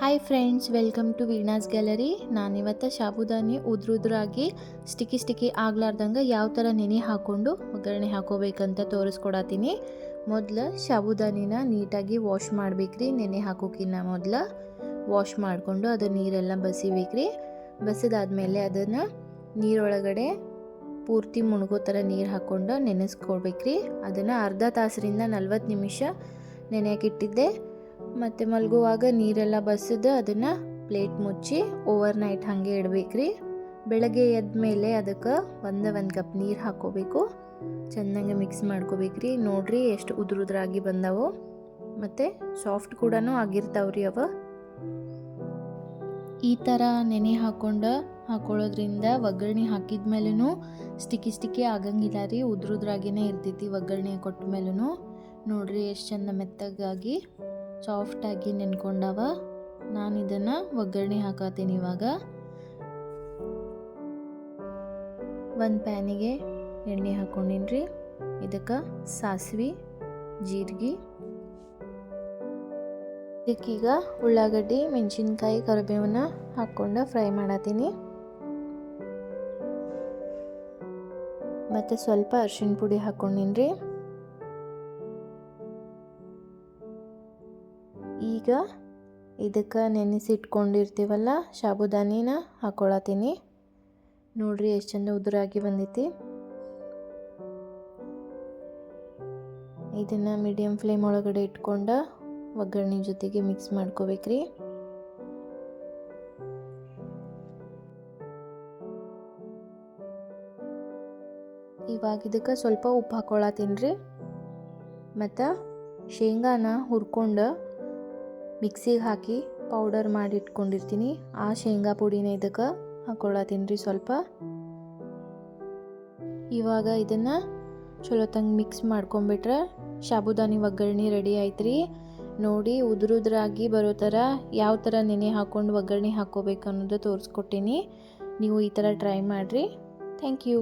Hi friends, welcome to Veena's gallery. ನಾನಿವತ್ತು ಸಾಬುದಾನಿ ಉದ್ರುದ್ರಾಗಿ sticky ಆಗ್ಲಾರ್ದಂಗೆ ಯಾವ ಥರ ನೆನೆ ಹಾಕ್ಕೊಂಡು ಒಗ್ಗರಣೆ ಹಾಕೋಬೇಕಂತ ತೋರಿಸ್ಕೊಡತ್ತೀನಿ. ಮೊದಲು ಸಾಬುದಾನಿನ ನೀಟಾಗಿ ವಾಶ್ ಮಾಡ್ಬೇಕ್ರಿ. ನೆನೆ ಹಾಕೋಕ್ಕಿಂತ ಮೊದಲು ವಾಶ್ ಮಾಡಿಕೊಂಡು ಅದು ನೀರೆಲ್ಲ ಬಸಿಬೇಕ್ರಿ. ಬಸಿದಾದ್ಮೇಲೆ ಅದನ್ನು ನೀರೊಳಗಡೆ ಪೂರ್ತಿ ಮುಳುಗೋ ಥರ ನೀರು ಹಾಕ್ಕೊಂಡು ನೆನೆಸ್ಕೊಳ್ಬೇಕ್ರಿ. ಅದನ್ನು ಅರ್ಧ ತಾಸರಿಂದ 40 ನಿಮಿಷ ನೆನೆಯಾಕಿಟ್ಟಿದ್ದೆ. ಮತ್ತು ಮಲಗುವಾಗ ನೀರೆಲ್ಲ ಬಸಿದು ಅದನ್ನು ಪ್ಲೇಟ್ ಮುಚ್ಚಿ ಓವರ್ ನೈಟ್ ಹಾಗೆ ಇಡಬೇಕ್ರಿ. ಬೆಳಗ್ಗೆ ಎದ್ದ ಮೇಲೆ ಅದಕ್ಕೆ ಒಂದು ಕಪ್ ನೀರು ಹಾಕ್ಕೋಬೇಕು. ಚೆನ್ನಾಗಿ ಮಿಕ್ಸ್ ಮಾಡ್ಕೋಬೇಕ್ರಿ. ನೋಡ್ರಿ ಎಷ್ಟು ಉದುರಾಗಿ ಬಂದವು ಮತ್ತು ಸಾಫ್ಟ್ ಕೂಡ ಆಗಿರ್ತಾವ್ರಿ ಅವ. ಈ ಥರ ನೆನೆ ಹಾಕೊಳ್ಳೋದ್ರಿಂದ ಒಗ್ಗರಣೆ ಹಾಕಿದ ಮೇಲೂ ಸ್ಟಿಕ್ಕಿ ಆಗಂಗಿಲ್ಲ ರೀ. ಉದ್ರಾಗಿನೇ ಇರ್ತೈತಿ. ಒಗ್ಗರಣೆ ಕೊಟ್ಟ ಮೇಲೂ ನೋಡ್ರಿ ಎಷ್ಟು ಚಂದ ಮೆತ್ತಗಾಗಿ ಸಾಫ್ಟಾಗಿ ನೆನ್ಕೊಂಡವ. ನಾನು ಇದನ್ನು ಒಗ್ಗರಣೆ ಹಾಕತ್ತೀನಿ. ಇವಾಗ ಒಂದು ಪ್ಯಾನಿಗೆ ಎಣ್ಣೆ ಹಾಕ್ಕೊಂಡಿನ್ರಿ. ಇದಕ್ಕೆ ಸಾಸಿವೆ, ಜೀರಿಗೆ, ಇದಕ್ಕೀಗ ಉಳ್ಳಾಗಡ್ಡಿ, ಮೆಣಸಿನ್ಕಾಯಿ, ಕರಿಬೇವನ್ನ ಹಾಕ್ಕೊಂಡು ಫ್ರೈ ಮಾಡತ್ತೀನಿ. ಮತ್ತು ಸ್ವಲ್ಪ ಅರಿಶಿನ ಪುಡಿ ಹಾಕ್ಕೊಂಡಿನ್ರಿ. ಈಗ ಇದಕ್ಕೆ ನೆನೆಸಿಟ್ಕೊಂಡಿರ್ತೀವಲ್ಲ ಸಾಬುದಾನಿನ ಹಾಕ್ಕೊಳತ್ತೀನಿ. ನೋಡ್ರಿ ಎಷ್ಟು ಚಂದ ಉದುರಾಗಿ ಬಂದೈತಿ. ಇದನ್ನು ಮೀಡಿಯಮ್ ಫ್ಲೇಮ್ ಒಳಗಡೆ ಇಟ್ಕೊಂಡು ಒಗ್ಗರಣೆ ಜೊತೆಗೆ ಮಿಕ್ಸ್ ಮಾಡ್ಕೋಬೇಕ್ರಿ. ಇವಾಗ ಇದಕ್ಕೆ ಸ್ವಲ್ಪ ಉಪ್ಪು ಹಾಕ್ಕೊಳತ್ತೀನಿ ರೀ. ಮತ್ತು ಶೇಂಗಾನ ಹುರ್ಕೊಂಡು ಮಿಕ್ಸಿಗೆ ಹಾಕಿ ಪೌಡರ್ ಮಾಡಿ ಇಟ್ಕೊಂಡಿರ್ತೀನಿ. ಆ ಶೇಂಗಾ ಪುಡಿನ ಇದಕ್ಕೆ ಹಾಕ್ಕೊಳತ್ತೀನಿ ರೀ ಸ್ವಲ್ಪ. ಇವಾಗ ಇದನ್ನು ಚಲೋ ತಂಗ ಮಿಕ್ಸ್ ಮಾಡ್ಕೊಂಬಿಟ್ರೆ ಸಾಬುದಾನಿ ಒಗ್ಗರಣೆ ರೆಡಿ ಆಯ್ತು. ನೋಡಿ ಉದುರಾಗಿ ಬರೋ ಥರ ಯಾವ ಥರ ನೆನೆ ಹಾಕ್ಕೊಂಡು ಒಗ್ಗರಣೆ ಹಾಕ್ಕೋಬೇಕು ಅನ್ನೋದು ತೋರಿಸ್ಕೊಟ್ಟೀನಿ. ನೀವು ಈ ಥರ ಟ್ರೈ ಮಾಡಿರಿ. Thank you.